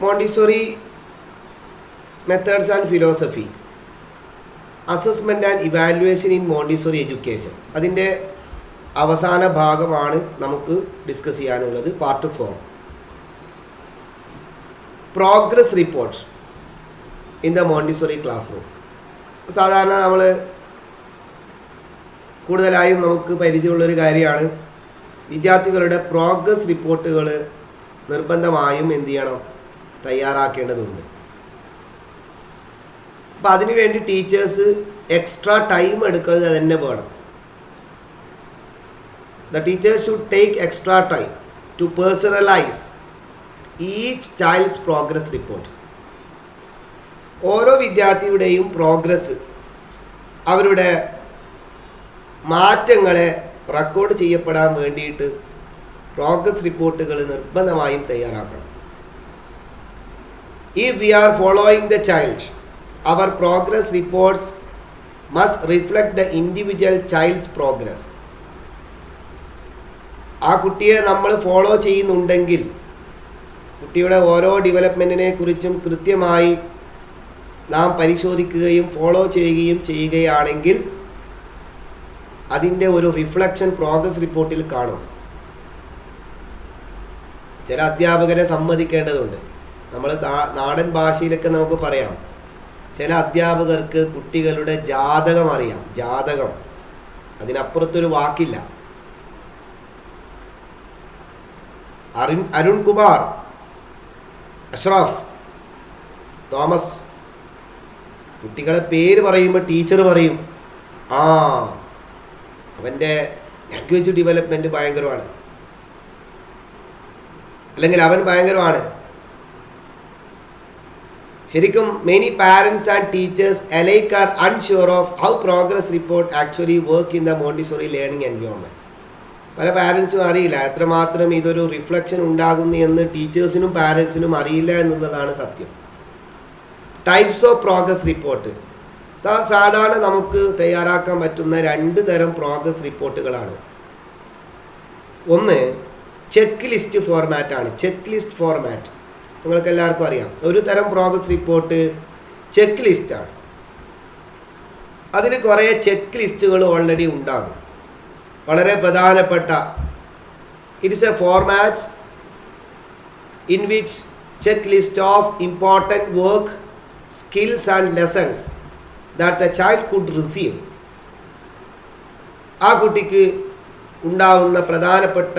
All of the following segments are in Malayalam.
Montessori methods and philosophy, assessment and evaluation in Montessori education. അതിൻ്റെ അവസാന ഭാഗമാണ് നമുക്ക് ഡിസ്കസ് ചെയ്യാനുള്ളത്. Part 4, progress reports in the Montessori class room. സാധാരണ നമ്മൾ കൂടുതലായും നമുക്ക് പരിചയമുള്ളൊരു കാര്യമാണ്, വിദ്യാർത്ഥികളുടെ പ്രോഗ്രസ് റിപ്പോർട്ടുകൾ നിർബന്ധമായും എന്ത് ചെയ്യണം, തയ്യാറാക്കേണ്ടതുണ്ട്. അപ്പം അതിനു വേണ്ടി ടീച്ചേഴ്സ് എക്സ്ട്രാ ടൈം എടുക്കുന്നത് തന്നെ വേണം. The teachers should take extra time to personalize each child's progress report. ഓരോ വിദ്യാർത്ഥിയുടെയും പ്രോഗ്രസ്, അവരുടെ മാറ്റങ്ങളെ റെക്കോർഡ് ചെയ്യപ്പെടാൻ വേണ്ടിയിട്ട് പ്രോഗ്രസ് റിപ്പോർട്ടുകൾ നിർബന്ധമായും തയ്യാറാക്കണം. If we are following the child, our progress reports must reflect the individual child's progress. ആ കുട്ടിയെ നമ്മൾ ഫോളോ ചെയ്യുന്നുണ്ടെങ്കിൽ, കുട്ടിയുടെ ഓരോ ഡെവലപ്മെൻറ്റിനെ കുറിച്ചും കൃത്യമായി നാം പരിശോധിക്കുകയും ഫോളോ ചെയ്യുകയാണെങ്കിൽ അതിൻ്റെ ഒരു റിഫ്ലക്ഷൻ പ്രോഗ്രസ് റിപ്പോർട്ടിൽ കാണും. ചില അധ്യാപകരെ സമ്മതിക്കേണ്ടതുണ്ട്. നമ്മൾ നാടൻ ഭാഷയിലൊക്കെ നമുക്ക് പറയാം, ചില അധ്യാപകർക്ക് കുട്ടികളുടെ ജാതകം അറിയാം. ജാതകം, അതിനപ്പുറത്തൊരു വാക്കില്ല. അരുൺ കുമാർ, അഷ്റഫ്, തോമസ്, കുട്ടികളെ പേര് പറയുമ്പോൾ ടീച്ചർ പറയും, ആ അവൻ്റെ ലാംഗ്വേജ് ഡെവലപ്മെൻറ്റ് ഭയങ്കരമാണ്, അല്ലെങ്കിൽ അവൻ ഭയങ്കരമാണ്. ശരിക്കും many parents and teachers alike are unsure of how progress report actually work in the Montessori learning environment. പല പാരൻസും അറിയില്ല എത്രമാത്രം ഇതൊരു റിഫ്ലക്ഷൻ ഉണ്ടാകുന്നു എന്ന് ടീച്ചേഴ്സിനും പാരൻസിനും അറിയില്ല എന്നുള്ളതാണ് സത്യം. Types of progress report. സാധാരണ നമുക്ക് തയ്യാറാക്കാൻ പറ്റുന്ന 2 തരം പ്രോഗ്രസ് റിപ്പോർട്ടുകളാണ്. ഒന്ന് ചെക്ക് ലിസ്റ്റ് ഫോർമാറ്റാണ്. ചെക്ക് ലിസ്റ്റ് ഫോർമാറ്റ് നിങ്ങൾക്ക് എല്ലാവർക്കും അറിയാം. ഒരു തരം പ്രോഗ്രസ് റിപ്പോർട്ട് ചെക്ക് ലിസ്റ്റാണ്. അതിന് കുറേ ചെക്ക് ലിസ്റ്റുകൾ ഓൾറെഡി ഉണ്ടാകും. വളരെ പ്രധാനപ്പെട്ട, it is A format in which check list of important work, skills and lessons that A child could receive. ആ കുട്ടിക്ക് ഉണ്ടാവുന്ന പ്രധാനപ്പെട്ട,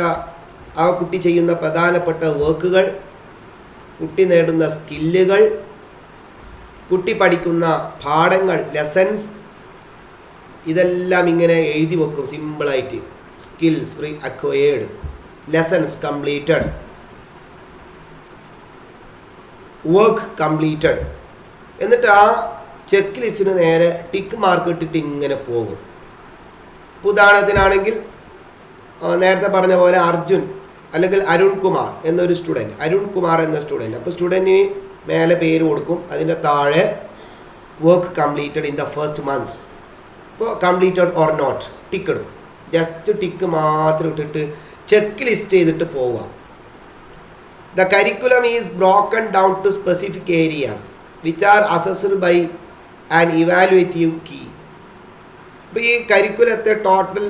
ആ കുട്ടി ചെയ്യുന്ന പ്രധാനപ്പെട്ട വർക്കുകൾ, കുട്ടി നേടുന്ന സ്കില്ലുകൾ, കുട്ടി പഠിക്കുന്ന പാഠങ്ങൾ, ലെസൺസ്, ഇതെല്ലാം ഇങ്ങനെ എഴുതി വെക്കും സിമ്പിളായിട്ട്. Skills acquired, lessons completed, work completed. എന്നിട്ട് ആ ചെക്ക് ലിസ്റ്റിന് നേരെ ടിക്ക് മാർക്ക് ഇട്ടിട്ട് ഇങ്ങനെ പോകും. ഉദാഹരണത്തിനാണെങ്കിൽ നേരത്തെ പറഞ്ഞ പോലെ അർജുൻ അല്ലെങ്കിൽ അരുൺ കുമാർ എന്നൊരു സ്റ്റുഡൻറ്റ്, അരുൺ കുമാർ എന്ന സ്റ്റുഡൻറ്റ്. അപ്പോൾ സ്റ്റുഡൻറ്റിന് മേലെ പേര് കൊടുക്കും, അതിൻ്റെ താഴെ work completed in the first month. ഇപ്പോൾ കംപ്ലീറ്റഡ് ഓർ നോട്ട് ടിക്ക് ഇടും. ജസ്റ്റ് ടിക്ക് മാത്രം ഇട്ടിട്ട് ചെക്ക് ലിസ്റ്റ് ചെയ്തിട്ട് പോവുക. The curriculum is broken down to specific areas which are assessed by an evaluative key. അപ്പോൾ ഈ കരിക്കുലത്തെ ടോട്ടൽ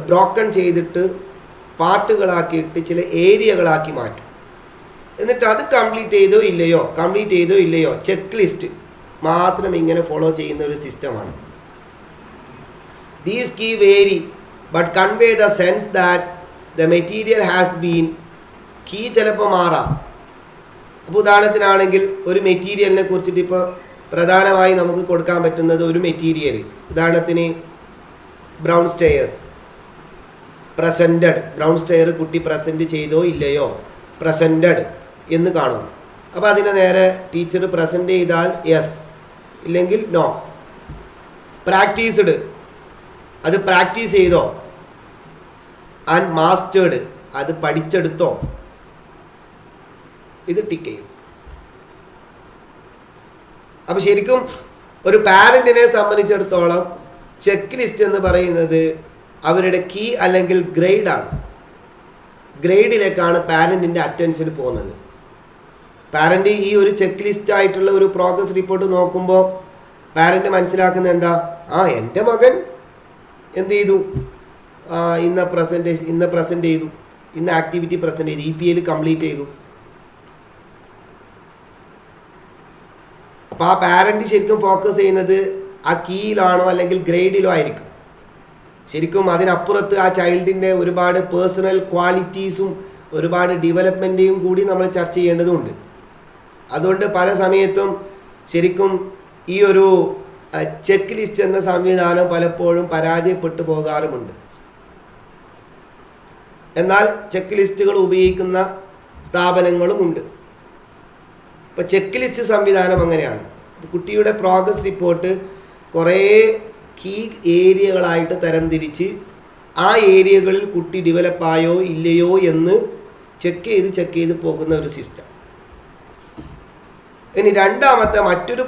ബ്രോക്കൺ ചെയ്തിട്ട് പാർട്ടുകളാക്കിയിട്ട് ചില ഏരിയകളാക്കി മാറ്റും. എന്നിട്ട് അത് കംപ്ലീറ്റ് ചെയ്തോ ഇല്ലയോ ചെക്ക് ലിസ്റ്റ് മാത്രം ഇങ്ങനെ ഫോളോ ചെയ്യുന്ന ഒരു സിസ്റ്റമാണ്. These key vary but convey the sense that the material has been. Key ചിലപ്പോൾ മാറാം. അപ്പോൾ ഉദാഹരണത്തിനാണെങ്കിൽ ഒരു മെറ്റീരിയലിനെ കുറിച്ചിട്ട് ഇപ്പോൾ പ്രധാനമായി നമുക്ക് കൊടുക്കാൻ പറ്റുന്നത് ഒരു മെറ്റീരിയൽ, ഉദാഹരണത്തിന് brown stairs presented. Brown stair കുട്ടി പ്രസൻറ്റ് ചെയ്തോ ഇല്ലയോ, പ്രസൻറ്റഡ് എന്ന് കാണും. അപ്പോൾ അതിനെ നേരെ ടീച്ചർ പ്രസൻറ്റ് ചെയ്താൽ യെസ്, ഇല്ലെങ്കിൽ നോ. പ്രാക്ടീസ്ഡ്, അത് പ്രാക്ടീസ് ചെയ്തോ. ആൻഡ് മാസ്റ്റേർഡ്, അത് പഠിച്ചെടുത്തോ, ഇത് ടിക്ക് ചെയ്യും. അപ്പോൾ ശരിക്കും ഒരു പാരൻറ്റിനെ സംബന്ധിച്ചിടത്തോളം ചെക്ക് ലിസ്റ്റ് എന്ന് പറയുന്നത് അവരുടെ കീ അല്ലെങ്കിൽ ഗ്രേഡാണ്. ഗ്രേഡിലേക്കാണ് പാരൻറ്റിൻ്റെ അറ്റൻഷൻ പോകുന്നത്. പാരൻ്റ് ഈ ഒരു ചെക്ക് ലിസ്റ്റ് ആയിട്ടുള്ള ഒരു പ്രോഗ്രസ് റിപ്പോർട്ട് നോക്കുമ്പോൾ പാരൻ്റ് മനസ്സിലാക്കുന്നത് എന്താ, എൻ്റെ മകൻ എന്ത് ചെയ്തു, ഇന്ന പ്രസൻറ്റ് ചെയ്തു, ഇന്ന ആക്ടിവിറ്റി പ്രസൻറ്റ് ചെയ്തു, EPL കംപ്ലീറ്റ് ചെയ്തു. അപ്പോൾ ആ പാരൻ്റ് ശരിക്കും ഫോക്കസ് ചെയ്യുന്നത് ആ കീയിലാണോ അല്ലെങ്കിൽ ഗ്രേഡിലോ ആയിരിക്കും. ശരിക്കും അതിനപ്പുറത്ത് ആ ചൈൽഡിൻ്റെ ഒരുപാട് പേഴ്സണൽ ക്വാളിറ്റീസും ഒരുപാട് ഡെവലപ്മെൻറ്റേയും കൂടി നമ്മൾ ചർച്ച ചെയ്യേണ്ടതുണ്ട്. അതുകൊണ്ട് പല സമയത്തും ശരിക്കും ഈ ഒരു ചെക്ക് ലിസ്റ്റ് എന്ന സംവിധാനം പലപ്പോഴും പരാജയപ്പെട്ടു പോകാറുമുണ്ട്. എന്നാൽ ചെക്ക് ലിസ്റ്റുകൾ ഉപയോഗിക്കുന്ന സ്ഥാപനങ്ങളുമുണ്ട്. ഇപ്പോൾ ചെക്ക് ലിസ്റ്റ് സംവിധാനം അങ്ങനെയാണ്. കുട്ടിയുടെ പ്രോഗ്രസ് റിപ്പോർട്ട് കുറേ കീ ഏരിയകളായിട്ട് തരംതിരിച്ച് ആ ഏരിയകളിൽ കുട്ടി ഡെവലപ്പായോ ഇല്ലയോ എന്ന് ചെക്ക് ചെയ്ത് പോകുന്ന ഒരു സിസ്റ്റം. ഇനി രണ്ടാമത്തെ മറ്റൊരു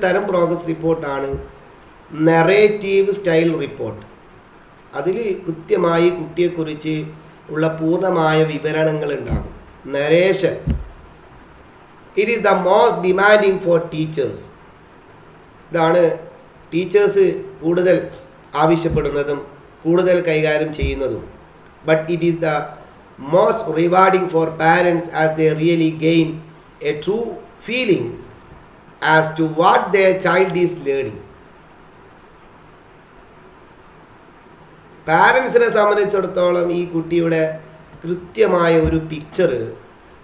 തരം പ്രോഗ്രസ് റിപ്പോർട്ടാണ് നറേറ്റീവ് സ്റ്റൈൽ റിപ്പോർട്ട്. അതിൽ കൃത്യമായി കുട്ടിയെക്കുറിച്ച് ഉള്ള പൂർണ്ണമായ വിവരണങ്ങൾ ഉണ്ടാകും. Narration. It is the most demanding for teachers. ഇതാണ് ടീച്ചേഴ്സ് കൂടുതൽ ആവശ്യപ്പെടുന്നതും കൂടുതൽ കൈകാര്യം ചെയ്യുന്നതും. But it is the most rewarding for parents as they really gain a true feeling as to what their child is learning. പാരൻസിനെ സംബന്ധിച്ചിടത്തോളം ഈ കുട്ടിയുടെ കൃത്യമായ ഒരു പിക്ചർ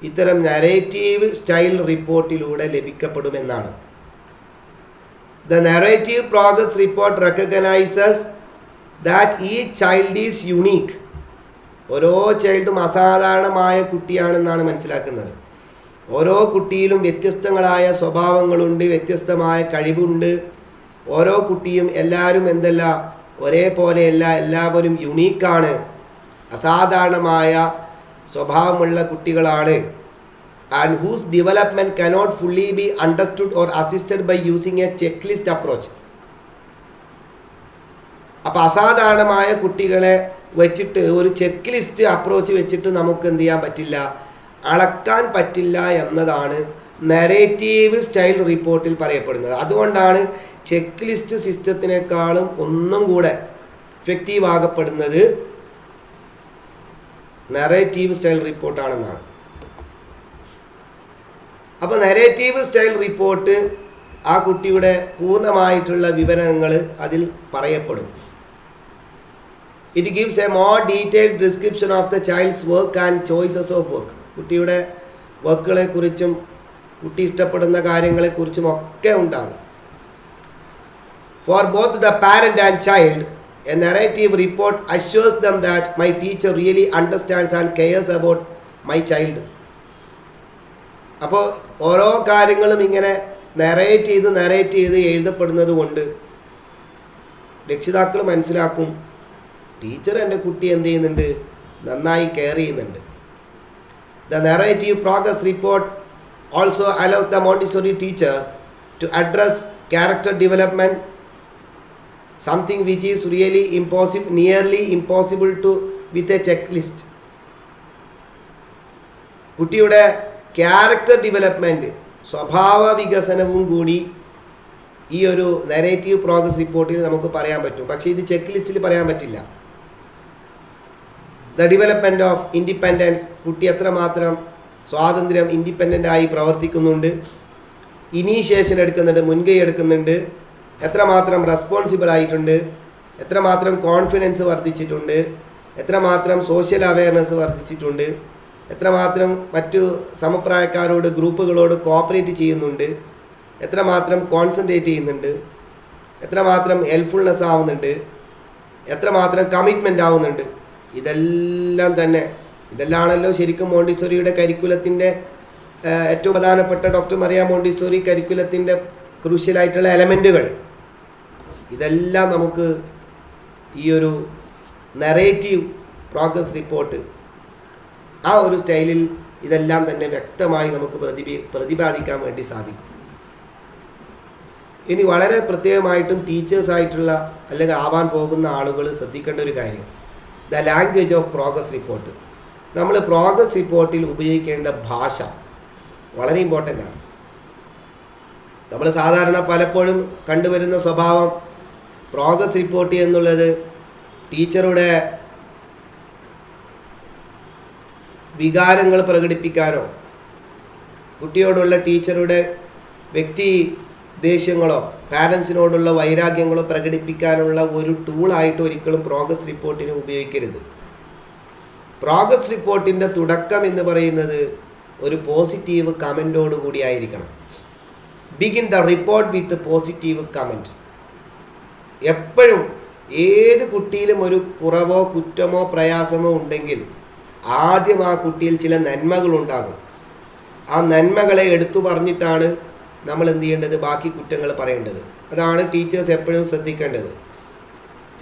ഇത്തരം നരേറ്റീവ് സ്റ്റൈൽ റിപ്പോർട്ടിലൂടെ ലഭിക്കപ്പെടുമെന്നാണ്. The narrative progress report recognizes that each child is unique. ഓരോ ചൈൽഡും അസാധാരണമായ കുട്ടിയാണെന്നാണ് മനസ്സിലാക്കുന്നത്. ഓരോ കുട്ടിയിലും വ്യത്യസ്തങ്ങളായ സ്വഭാവങ്ങളുണ്ട്, വ്യത്യസ്തമായ കഴിവുണ്ട്. ഓരോ കുട്ടിയും എല്ലാവരും ഒരേപോലെയല്ല, എല്ലാവരും യുണീക്കാണ്, അസാധാരണമായ സ്വഭാവമുള്ള കുട്ടികളാണ്. And whose development cannot fully be understood or assisted by using a checklist approach. അപ്പോൾ അസാധാരണമായ കുട്ടികളെ വെച്ചിട്ട് ഒരു ചെക്ക് ലിസ്റ്റ് അപ്രോച്ച് വെച്ചിട്ട് നമുക്ക് എന്ത് ചെയ്യാൻ പറ്റില്ല, അളക്കാൻ പറ്റില്ല എന്നതാണ് നരേറ്റീവ് സ്റ്റൈൽ റിപ്പോർട്ടിൽ പറയപ്പെടുന്നത്. അതുകൊണ്ടാണ് ചെക്ക് ലിസ്റ്റ് സിസ്റ്റത്തിനേക്കാളും ഒന്നും കൂടെ എഫക്റ്റീവ് ആകപ്പെടുന്നത് നരേറ്റീവ് സ്റ്റൈൽ റിപ്പോർട്ടാണെന്നാണ്. അപ്പോൾ നരേറ്റീവ് സ്റ്റൈൽ റിപ്പോർട്ട് ആ കുട്ടിയുടെ പൂർണ്ണമായിട്ടുള്ള വിവരങ്ങൾ അതിൽ പറയപ്പെടും. It gives a more detailed description of the child's work and choices of work. കുട്ടിയുടെ വർക്കുകളെക്കുറിച്ചും കുട്ടി ഇഷ്ടപ്പെടുന്ന കാര്യങ്ങളെക്കുറിച്ചും ഒക്കെ ഉണ്ടാകും. For both the parent and child a narrative report assures them that my teacher really understands and cares about my child. അപ്പോൾ ഓരോ കാര്യങ്ങളും ഇങ്ങനെ നരേറ്റ് ചെയ്ത് എഴുതപ്പെടുന്നത് കൊണ്ട് രക്ഷിതാക്കൾ മനസ്സിലാക്കും, ടീച്ചർ എൻ്റെ കുട്ടി എന്ത് ചെയ്യുന്നുണ്ട്, നന്നായി കെയർ ചെയ്യുന്നുണ്ട്. The narrative progress report also allows the Montessori teacher to address character development, something which is really nearly impossible to with a check list. കുട്ടിയുടെ ക്യാരക്ടർ ഡെവലപ്മെൻറ്റ്, സ്വഭാവ വികസനവും കൂടി ഈ ഒരു നരേറ്റീവ് പ്രോഗ്രസ് റിപ്പോർട്ടിൽ നമുക്ക് പറയാൻ പറ്റും. പക്ഷേ ഇത് ചെക്ക് ലിസ്റ്റിൽ പറയാൻ പറ്റില്ല. ദ ഡെവലപ്മെൻറ്റ് ഓഫ് ഇൻഡിപെൻഡൻസ്, കുട്ടി എത്രമാത്രം സ്വാതന്ത്ര്യം ഇൻഡിപെൻഡൻ്റായി പ്രവർത്തിക്കുന്നുണ്ട്, ഇനീഷ്യേഷൻ എടുക്കുന്നുണ്ട്, മുൻകൈ എടുക്കുന്നുണ്ട്, എത്രമാത്രം റെസ്പോൺസിബിൾ ആയിട്ടുണ്ട്, എത്രമാത്രം കോൺഫിഡൻസ് വർദ്ധിച്ചിട്ടുണ്ട്, എത്രമാത്രം സോഷ്യൽ അവയർനെസ് വർദ്ധിച്ചിട്ടുണ്ട്, എത്രമാത്രം മറ്റു സമപ്രായക്കാരോട് ഗ്രൂപ്പുകളോട് കോപ്പറേറ്റ് ചെയ്യുന്നുണ്ട്, എത്രമാത്രം കോൺസെൻട്രേറ്റ് ചെയ്യുന്നുണ്ട്, എത്രമാത്രം ഹെൽപ്ഫുൾനെസ് ആവുന്നുണ്ട്, എത്രമാത്രം കമ്മിറ്റ്മെൻ്റ് ആവുന്നുണ്ട്. ഇതെല്ലാമാണല്ലോ ശരിക്കും മോണ്ടിസോറിയുടെ കരിക്കുലത്തിൻ്റെ ഏറ്റവും പ്രധാനപ്പെട്ട ഡോക്ടർ മറിയ മോണ്ടിസോറി കരിക്കുലത്തിൻ്റെ ക്രൂഷ്യലായിട്ടുള്ള എലമെൻറ്റുകൾ. ഇതെല്ലാം നമുക്ക് ഈ ഒരു നറേറ്റീവ് പ്രോഗ്രസ് റിപ്പോർട്ട് ആ ഒരു സ്റ്റൈലിൽ ഇതെല്ലാം തന്നെ വ്യക്തമായി നമുക്ക് പ്രതിപാദിക്കാൻ വേണ്ടി സാധിക്കും. ഇനി വളരെ പ്രത്യേകമായിട്ടും ടീച്ചേഴ്സായിട്ടുള്ള അല്ലെങ്കിൽ ആവാൻ പോകുന്ന ആളുകൾ ശ്രദ്ധിക്കേണ്ട ഒരു കാര്യം, the language of progress report. നമ്മൾ പ്രോഗ്രസ് റിപ്പോർട്ടിൽ ഉപയോഗിക്കേണ്ട ഭാഷ, വളരെ ഇമ്പോർട്ടൻ്റ് ആണ്. നമ്മൾ സാധാരണ പലപ്പോഴും കണ്ടുവരുന്ന സ്വഭാവം പ്രോഗ്രസ് റിപ്പോർട്ട് എന്നുള്ളത് ടീച്ചറുടെ വികാരങ്ങൾ പ്രകടിപ്പിക്കാനോ കുട്ടിയോടുള്ള ടീച്ചറുടെ വ്യക്തി ദേഷ്യങ്ങളോ പാരൻസിനോടുള്ള വൈരാഗ്യങ്ങളോ പ്രകടിപ്പിക്കാനുള്ള ഒരു ടൂളായിട്ട് ഒരിക്കലും പ്രോഗ്രസ് റിപ്പോർട്ടിനെ ഉപയോഗിക്കരുത്. പ്രോഗ്രസ് റിപ്പോർട്ടിൻ്റെ തുടക്കം എന്ന് പറയുന്നത് ഒരു പോസിറ്റീവ് കമൻറ്റോട് കൂടിയായിരിക്കണം. Begin the report with positive comment. എപ്പോഴും ഏത് കുട്ടിയിലും ഒരു കുറവോ കുറ്റമോ പ്രയാസമോ ഉണ്ടെങ്കിൽ ആദ്യം ആ കുട്ടിയിൽ ചില നന്മകളുണ്ടാകും. ആ നന്മകളെ എടുത്തു പറഞ്ഞിട്ടാണ് നമ്മൾ എന്ത് ചെയ്യേണ്ടത്, ബാക്കി കുറ്റങ്ങൾ പറയേണ്ടത്. അതാണ് ടീച്ചേഴ്സ് എപ്പോഴും ശ്രദ്ധിക്കേണ്ടത്.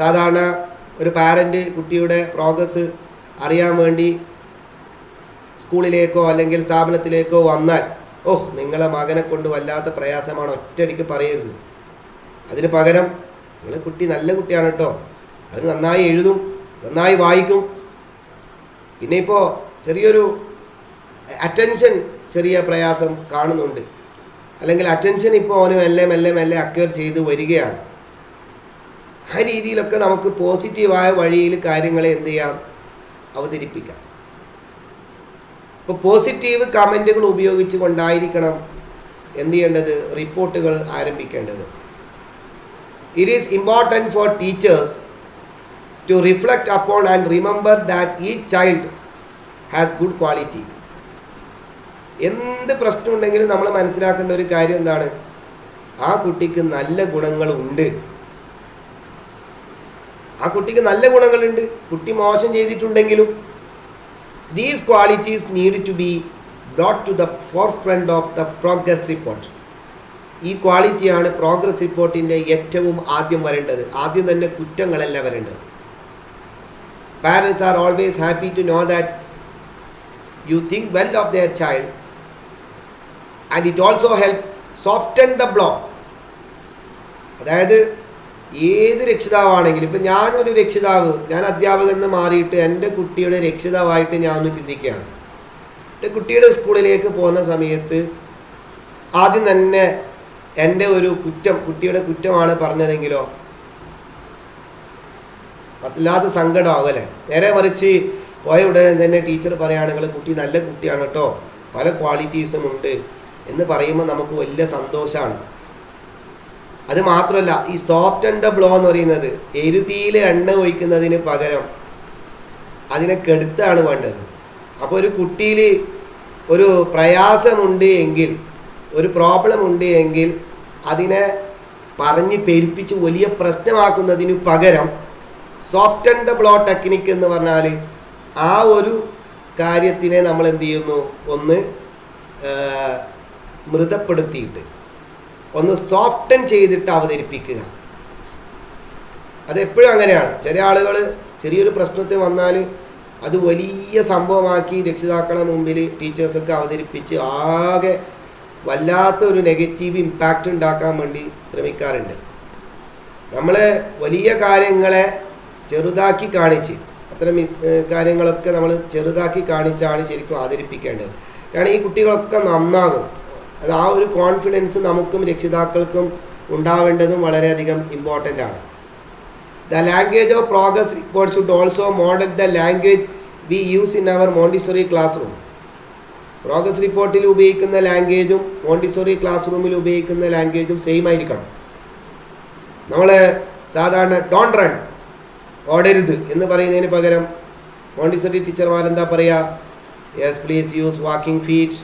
സാധാരണ ഒരു പാരൻ്റ് കുട്ടിയുടെ പ്രോഗ്രസ് അറിയാൻ വേണ്ടി സ്കൂളിലേക്കോ അല്ലെങ്കിൽ സ്ഥാപനത്തിലേക്കോ വന്നാൽ, ഓഹ് നിങ്ങളെ മകനെ കൊണ്ട് വല്ലാത്ത പ്രയാസമാണ്, ഒറ്റയടിക്ക് പറയരുത്. അതിന് പകരം നിങ്ങളെ കുട്ടി നല്ല കുട്ടിയാണ് കേട്ടോ, അവർ നന്നായി എഴുതും, നന്നായി വായിക്കും, പിന്നെ ഇപ്പോൾ ചെറിയൊരു അറ്റൻഷൻ ചെറിയ പ്രയാസം കാണുന്നുണ്ട്, അല്ലെങ്കിൽ അറ്റൻഷൻ ഇപ്പോൾ അവന് മെല്ലെ അക്വയർ ചെയ്ത് വരികയാണ്. ആ രീതിയിലൊക്കെ നമുക്ക് പോസിറ്റീവായ വഴിയിൽ കാര്യങ്ങളെ എന്ത് ചെയ്യാം, അവതരിപ്പിക്കാം. ഇപ്പോൾ പോസിറ്റീവ് കമൻറ്റുകൾ ഉപയോഗിച്ച് കൊണ്ടായിരിക്കണം എന്ത് ചെയ്യേണ്ടത്, റിപ്പോർട്ടുകൾ ആരംഭിക്കേണ്ടത്. It is important for teachers to reflect upon and remember that each child has good quality. എന്ത് പ്രശ്നമുണ്ടെങ്കിലും നമ്മൾ മനസ്സിലാക്കേണ്ട ഒരു കാര്യം എന്താണ്, ആ കുട്ടിക്ക് നല്ല ഗുണങ്ങളുണ്ട്. ആ കുട്ടിക്ക് നല്ല ഗുണങ്ങളുണ്ട്. കുട്ടി മോശം ചെയ്തിട്ടുണ്ടെങ്കിലും these qualities need to be brought to the forefront of the progress report. ഈ ക്വാളിറ്റിയാണ് പ്രോഗ്രസ് റിപ്പോർട്ടിൻ്റെ ഏറ്റവും ആദ്യം വരേണ്ടത്. ആദ്യം തന്നെ കുറ്റങ്ങളല്ല വരേണ്ടത്. Parents are always happy to know that you think well of their child, and it also helps soften the blow. അതായത് ഏത് രക്ഷിതാവാണെങ്കിലും, ഇപ്പം ഞാനൊരു രക്ഷിതാവ്, ഞാൻ അധ്യാപകൻ എന്ന് മാറിയിട്ട് എൻ്റെ കുട്ടിയുടെ രക്ഷിതാവായിട്ട് ഞാൻ ഒന്ന് ചിന്തിക്കുകയാണ്. എൻ്റെ കുട്ടിയുടെ സ്കൂളിലേക്ക് പോകുന്ന സമയത്ത് ആദ്യം തന്നെ എൻ്റെ ഒരു കുറ്റം, കുട്ടിയുടെ കുറ്റമാണ് പറഞ്ഞതെങ്കിലോ വല്ലാത്ത സങ്കടമാകും അല്ലേ. നേരെ മറിച്ച് പോയ ഉടനെ തന്നെ ടീച്ചർ പറയുകയാണെങ്കിൽ കുട്ടി നല്ല കുട്ടിയാണ് കേട്ടോ, പല ക്വാളിറ്റീസും ഉണ്ട് എന്ന് പറയുമ്പോൾ നമുക്ക് വലിയ സന്തോഷമാണ്. അത് മാത്രമല്ല, ഈ സോഫ്റ്റ് ആൻഡ് ദ ബ്ലോ എന്ന് പറയുന്നത് എരുതിയിൽ എണ്ണ ഒഴിക്കുന്നതിന് പകരം അതിനെ കെടുത്താണ് വേണ്ടത്. അപ്പോൾ ഒരു കുട്ടിയിൽ ഒരു പ്രയാസമുണ്ട് എങ്കിൽ, ഒരു പ്രോബ്ലം ഉണ്ട് എങ്കിൽ അതിനെ പറഞ്ഞ് പെരുപ്പിച്ച് വലിയ പ്രശ്നമാക്കുന്നതിന് പകരം soft and the blow technique എന്ന് പറഞ്ഞാൽ ആ ഒരു കാര്യത്തിനെ നമ്മൾ എന്ത് ചെയ്യുന്നു, ഒന്ന് മൃതപ്പെടുത്തിയിട്ട് ഒന്ന് സോഫ്റ്റൻ ചെയ്തിട്ട് അവതരിപ്പിക്കുക. അതെപ്പോഴും അങ്ങനെയാണ്. ചില ആളുകൾ ചെറിയൊരു പ്രശ്നത്തിൽ വന്നാൽ അത് വലിയ സംഭവമാക്കി രക്ഷിതാക്കളുടെ മുമ്പിൽ ടീച്ചേഴ്സൊക്കെ അവതരിപ്പിച്ച് ആകെ വല്ലാത്ത ഒരു നെഗറ്റീവ് ഇമ്പാക്റ്റ് ഉണ്ടാക്കാൻ വേണ്ടി ശ്രമിക്കാറുണ്ട്. നമ്മൾ വലിയ കാര്യങ്ങളെ ചെറുതാക്കി കാണിച്ച്, അത്തരം കാര്യങ്ങളൊക്കെ നമ്മൾ ചെറുതാക്കി കാണിച്ചാണ് ശരിക്കും അവതരിപ്പിക്കേണ്ടത്. കാരണം ഈ കുട്ടികളൊക്കെ നന്നാകും. അത് ആ ഒരു കോൺഫിഡൻസ് നമുക്കും രക്ഷിതാക്കൾക്കും ഉണ്ടാവേണ്ടതും വളരെയധികം ഇമ്പോർട്ടൻ്റ് ആണ്. The language of progress report should also model the language we use in our Montessori classroom. Progress റിപ്പോർട്ടിൽ ഉപയോഗിക്കുന്ന ലാംഗ്വേജും മോണ്ടിസോറി ക്ലാസ് റൂമിൽ ഉപയോഗിക്കുന്ന ലാംഗ്വേജും സെയിം ആയിരിക്കണം. നമ്മൾ സാധാരണ ഡോണ്ട് റൺ, ഓടരുത് എന്ന് പറയുന്നതിന് പകരം മോണ്ടിസോറി ടീച്ചർമാരെന്താ പറയുക, yes please use walking feet,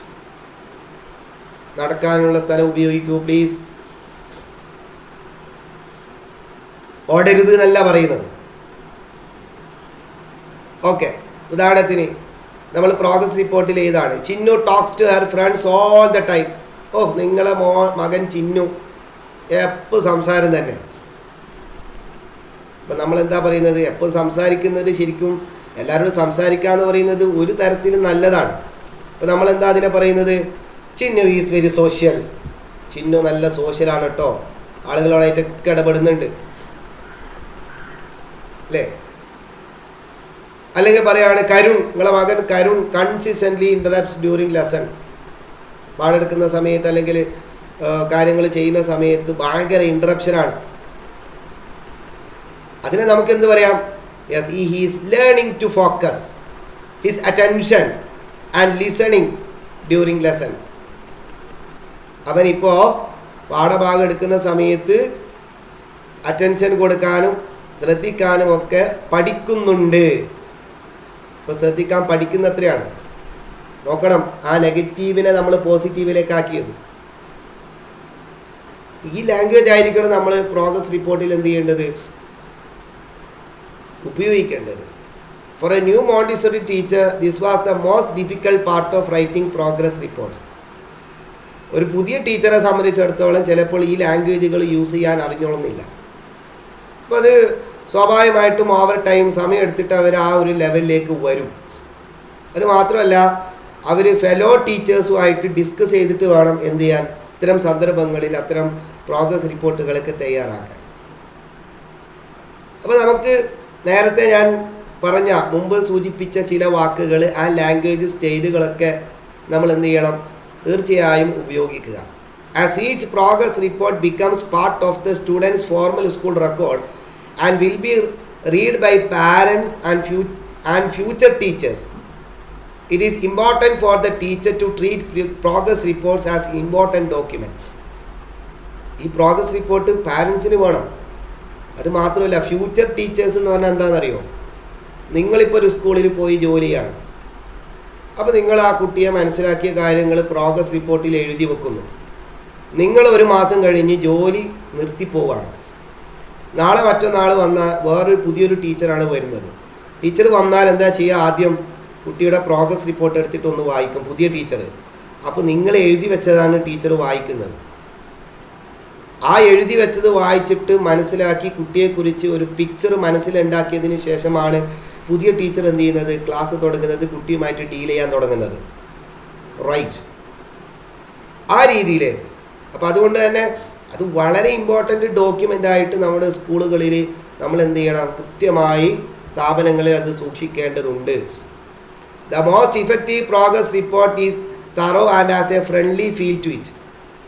നടക്കാനുള്ള സ്ഥലം ഉപയോഗിക്കൂ പ്ലീസ്. ഓടരുത് എന്നല്ല പറയുന്നത്. ഓക്കെ, ഉദാഹരണത്തിന് നമ്മൾ പ്രോഗ്രസ് റിപ്പോർട്ടിൽ ഏതാണ്, Chinnu talks to her friends all the time. ഓഹ് നിങ്ങളെ മകൻ ചിന്നു എപ്പോൾ സംസാരം തന്നെ. അപ്പം നമ്മളെന്താ പറയുന്നത്, എപ്പോൾ സംസാരിക്കുന്നത് ശരിക്കും എല്ലാവരോടും സംസാരിക്കുക എന്ന് പറയുന്നത് ഒരു തരത്തിലും നല്ലതാണ്. അപ്പം നമ്മളെന്താ അതിനെ പറയുന്നത്, Chinnu is very social. Chinnu നല്ല സോഷ്യലാണ് കേട്ടോ, ആളുകളോടായിട്ടൊക്കെ ഇടപെടുന്നുണ്ട് അല്ലേ. അല്ലെങ്കിൽ പറയാണ് കരുൺ, നിങ്ങളെ മകൻ കരുൺ കൺസിസ്റ്റൻ്റ്ലി ഇൻ്ററപ്റ്റ്സ് ഡ്യൂറിങ് ലെസൺ. പാടെടുക്കുന്ന സമയത്ത് അല്ലെങ്കിൽ കാര്യങ്ങൾ ചെയ്യുന്ന സമയത്ത് ഭയങ്കര ഇൻട്രപ്ഷനാണ്. അതിനെ നമുക്ക് എന്ത് പറയാം? Yes, he is learning to focus his attention and listening during lesson. അവനിപ്പോൾ പാഠഭാഗം എടുക്കുന്ന സമയത്ത് അറ്റൻഷൻ കൊടുക്കാനും ശ്രദ്ധിക്കാനും ഒക്കെ പഠിക്കുന്നുണ്ട്. ഇപ്പോൾ ശ്രദ്ധിക്കാൻ പഠിക്കുന്നത്രയാണ്. നോക്കണം, ആ നെഗറ്റീവിനെ നമ്മൾ പോസിറ്റീവിലേക്ക് ആക്കിയത്. ഈ ലാംഗ്വേജ് ആയിരിക്കണം നമ്മൾ പ്രോഗ്രസ് റിപ്പോർട്ടിൽ എന്ത് ചെയ്യേണ്ടത്? ഉപയോഗിക്കേണ്ടത്. For a new Montessori teacher this was the most difficult part of writing progress reports. ഒരു പുതിയ ടീച്ചറെ സംബന്ധിച്ചിടത്തോളം ചിലപ്പോൾ ഈ ലാംഗ്വേജുകൾ യൂസ് ചെയ്യാൻ അറിഞ്ഞോളുന്നില്ല. അപ്പോൾ അത് സ്വാഭാവികമായിട്ടും ഓവർ ടൈം സമയം എടുത്തിട്ട് അവർ ആ ഒരു ലെവലിലേക്ക് വരും. അത് മാത്രമല്ല, അവർ ഫെലോ ടീച്ചേഴ്സുമായിട്ട് ഡിസ്കസ് ചെയ്തിട്ട് വേണം എന്ത് ചെയ്യാൻ, ഇത്തരം സന്ദർഭങ്ങളിൽ അത്തരം പ്രോഗ്രസ് റിപ്പോർട്ടുകളൊക്കെ തയ്യാറാക്കാൻ. അപ്പോൾ നമുക്ക് നേരത്തെ ഞാൻ പറഞ്ഞ മുമ്പ് സൂചിപ്പിച്ച ചില വാക്കുകൾ, ആ ലാംഗ്വേജ് സ്റ്റൈലുകളൊക്കെ നമ്മൾ എന്ത് ചെയ്യണം? തീർച്ചയായും ഉപയോഗിക്കുക. As each progress report becomes part of the student's formal school record and will be read by parents and future teachers, it is important for the teacher to treat progress reports as important documents. ഈ പ്രോഗ്രസ് റിപ്പോർട്ട് പാരൻസിന് വേണം. അത് മാത്രമല്ല, ഫ്യൂച്ചർ ടീച്ചേഴ്സ് എന്ന് പറഞ്ഞാൽ എന്താണെന്നറിയോ? നിങ്ങളിപ്പോൾ ഒരു സ്കൂളിൽ പോയി ജോലിയാണ്. അപ്പോൾ നിങ്ങൾ ആ കുട്ടിയെ മനസ്സിലാക്കിയ കാര്യങ്ങൾ പ്രോഗ്രസ് റിപ്പോർട്ടിൽ എഴുതി വെക്കുന്നു. നിങ്ങൾ ഒരു മാസം കഴിഞ്ഞ് ജോലി നിർത്തിപ്പോവാണ്. നാളെ മറ്റന്നാൾ വന്നാൽ വേറൊരു പുതിയൊരു ടീച്ചറാണ് വരുന്നത്. ടീച്ചർ വന്നാൽ എന്താ ചെയ്യുക? ആദ്യം കുട്ടിയുടെ പ്രോഗ്രസ് റിപ്പോർട്ട് എടുത്തിട്ട് ഒന്ന് വായിക്കും പുതിയ ടീച്ചർ. അപ്പോൾ നിങ്ങൾ എഴുതി വെച്ചതാണ് ടീച്ചർ വായിക്കുന്നത്. ആ എഴുതി വെച്ചത് വായിച്ചിട്ട് മനസ്സിലാക്കി കുട്ടിയെക്കുറിച്ച് ഒരു പിക്ചർ മനസ്സിലുണ്ടാക്കിയതിന് ശേഷമാണ് പുതിയ ടീച്ചർ എന്ത് ചെയ്യുന്നത്? ക്ലാസ് തുടങ്ങുന്നത്, കുട്ടിയുമായിട്ട് ഡീൽ ചെയ്യാൻ തുടങ്ങുന്നത്. റൈറ്റ്, ആ രീതിയിലേക്ക്. അപ്പോൾ അതുകൊണ്ട് തന്നെ അത് വളരെ ഇമ്പോർട്ടൻ്റ് ഡോക്യുമെൻ്റ് ആയിട്ട് നമ്മുടെ സ്കൂളുകളിൽ നമ്മൾ എന്ത് ചെയ്യണം? കൃത്യമായി സ്ഥാപനങ്ങളിൽ അത് സൂക്ഷിക്കേണ്ടതുണ്ട്. The most effective progress report is thorough and as a friendly feel to it.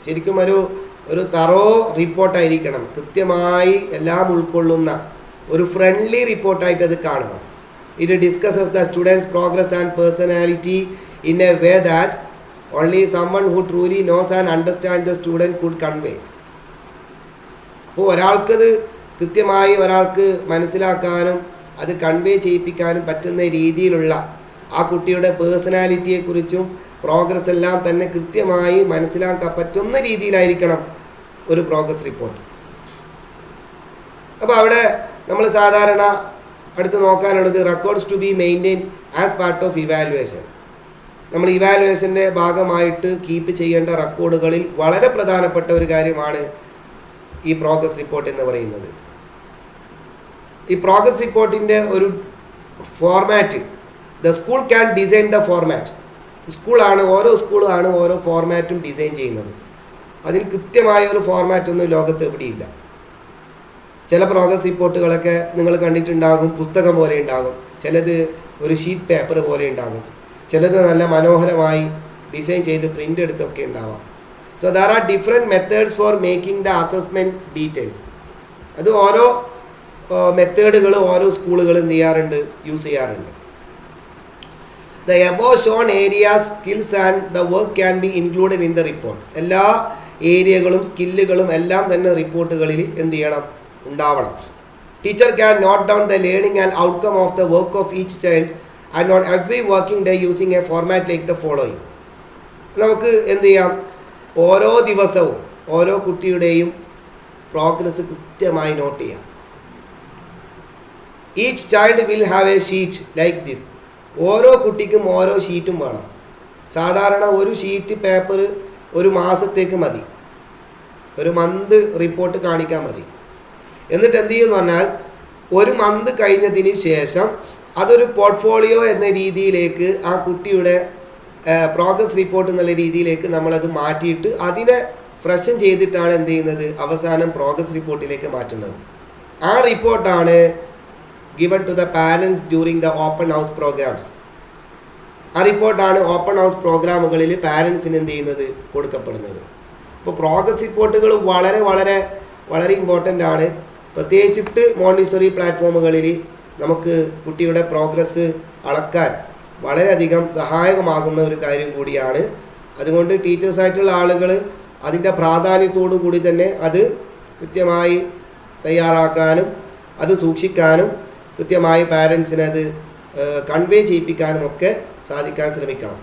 ശരിക്കും ഒരു തറോ റിപ്പോർട്ടായിരിക്കണം. കൃത്യമായി എല്ലാം ഉൾക്കൊള്ളുന്ന ഒരു ഫ്രണ്ട്ലി റിപ്പോർട്ടായിട്ട് അത് കാണണം. It discusses the student's progress and personality in a way that only someone who truly knows and understand the student could convey. അപ്പോൾ ഒരാൾക്കത് കൃത്യമായി ഒരാൾക്ക് മനസ്സിലാക്കാനും അത് കൺവേ ചെയ്യിപ്പിക്കാനും പറ്റുന്ന രീതിയിലുള്ള ആ കുട്ടിയുടെ പേഴ്സണാലിറ്റിയെക്കുറിച്ചും പ്രോഗ്രസ് എല്ലാം തന്നെ കൃത്യമായി മനസ്സിലാക്കാൻ പറ്റുന്ന രീതിയിലായിരിക്കണം ഒരു പ്രോഗ്രസ് റിപ്പോർട്ട്. അപ്പോൾ അവിടെ നമ്മൾ സാധാരണ അടുത്ത് നോക്കാനുള്ളത് records to be maintain as part of evaluation. നമ്മൾ ഇവാലുവേഷൻ്റെ ഭാഗമായിട്ട് കീപ്പ് ചെയ്യേണ്ട റെക്കോർഡുകളിൽ വളരെ പ്രധാനപ്പെട്ട ഒരു കാര്യമാണ് ഈ പ്രോഗ്രസ് റിപ്പോർട്ട് എന്ന് പറയുന്നത്. ഈ പ്രോഗ്രസ് റിപ്പോർട്ടിൻ്റെ ഒരു format, the school can design the format. ഓരോ സ്കൂളാണ് ഓരോ ഫോർമാറ്റും ഡിസൈൻ ചെയ്യുന്നത്. അതിന് കൃത്യമായ ഒരു ഫോർമാറ്റൊന്നും ലോകത്ത് എവിടെയില്ല. ചില പ്രോഗ്രസ് റിപ്പോർട്ടുകളൊക്കെ നിങ്ങൾ കണ്ടിട്ടുണ്ടാകും, പുസ്തകം പോലെ ഉണ്ടാകും. ചിലത് ഒരു ഷീറ്റ് പേപ്പർ പോലെ ഉണ്ടാകും. ചിലത് നല്ല മനോഹരമായി ഡിസൈൻ ചെയ്ത് പ്രിൻ്റ് എടുത്തൊക്കെ ഉണ്ടാവാം. So there are different methods for making the assessment details. അത് ഓരോ മെത്തേഡുകൾ ഓരോ സ്കൂളുകളും എന്ത് ചെയ്യാറുണ്ട്? യൂസ് ചെയ്യാറുണ്ട്. The above shown areas, skills and the work can be included in the report. എല്ലാ ഏരിയകളും സ്കില്ലുകളും എല്ലാം തന്നെ റിപ്പോർട്ടുകളിൽ എന്ത് ചെയ്യണം? ഉണ്ടാവണം. Teacher can note down the learning and outcome of the work of each child and on every working day using A format like the following. നമുക്ക് എന്ത് ചെയ്യാം? ഓരോ ദിവസവും ഓരോ കുട്ടിയുടെയും പ്രോഗ്രസ് കൃത്യമായി നോട്ട് ചെയ്യാം. Each child will have A sheet like this. ഓരോ കുട്ടിക്കും ഓരോ ഷീറ്റും വേണം. സാധാരണ ഒരു ഷീറ്റ് പേപ്പർ ഒരു മാസത്തേക്ക് മതി, ഒരു മന്ത് റിപ്പോർട്ട് കാണിക്കാൻ മതി. എന്നിട്ട് എന്ത് ചെയ്യുമെന്ന് പറഞ്ഞാൽ ഒരു മന്ത് കഴിഞ്ഞതിന് ശേഷം അതൊരു പോർട്ട്ഫോളിയോ എന്ന രീതിയിലേക്ക് ആ കുട്ടിയുടെ പ്രോഗ്രസ് റിപ്പോർട്ട് എന്നുള്ള രീതിയിലേക്ക് നമ്മളത് മാറ്റിയിട്ട് അതിനെ ഫ്രഷൻ ചെയ്തിട്ടാണ് എന്ത് ചെയ്യുന്നത്? അവസാനം പ്രോഗ്രസ് റിപ്പോർട്ടിലേക്ക് മാറ്റുന്നത്. ആ റിപ്പോർട്ടാണ് given to the parents during the open house programs. ആ റിപ്പോർട്ടാണ് ഓപ്പൺ ഹൗസ് പ്രോഗ്രാമുകളിൽ പാരൻസിന് എന്ത് ചെയ്യുന്നത് കൊടുക്കപ്പെടുന്നത്. അപ്പോൾ പ്രോഗ്രസ് റിപ്പോർട്ടുകൾ വളരെ വളരെ വളരെ ഇമ്പോർട്ടൻ്റ് ആണ്. പ്രത്യേകിച്ചിട്ട് മോണ്ടിസറി പ്ലാറ്റ്ഫോമുകളിൽ നമുക്ക് കുട്ടിയുടെ പ്രോഗ്രസ് അളക്കാൻ വളരെയധികം സഹായകമാകുന്ന ഒരു കാര്യം കൂടിയാണ്. അതുകൊണ്ട് ടീച്ചേഴ്സായിട്ടുള്ള ആളുകൾ അതിൻ്റെ പ്രാധാന്യത്തോടു കൂടി തന്നെ അത് കൃത്യമായി തയ്യാറാക്കാനും അത് സൂക്ഷിക്കാനും കൃത്യമായി പാരൻസിനെ അത് കൺവേ ചെയ്യിപ്പിക്കാനും ഒക്കെ സാധിക്കാൻ ശ്രമിക്കണം.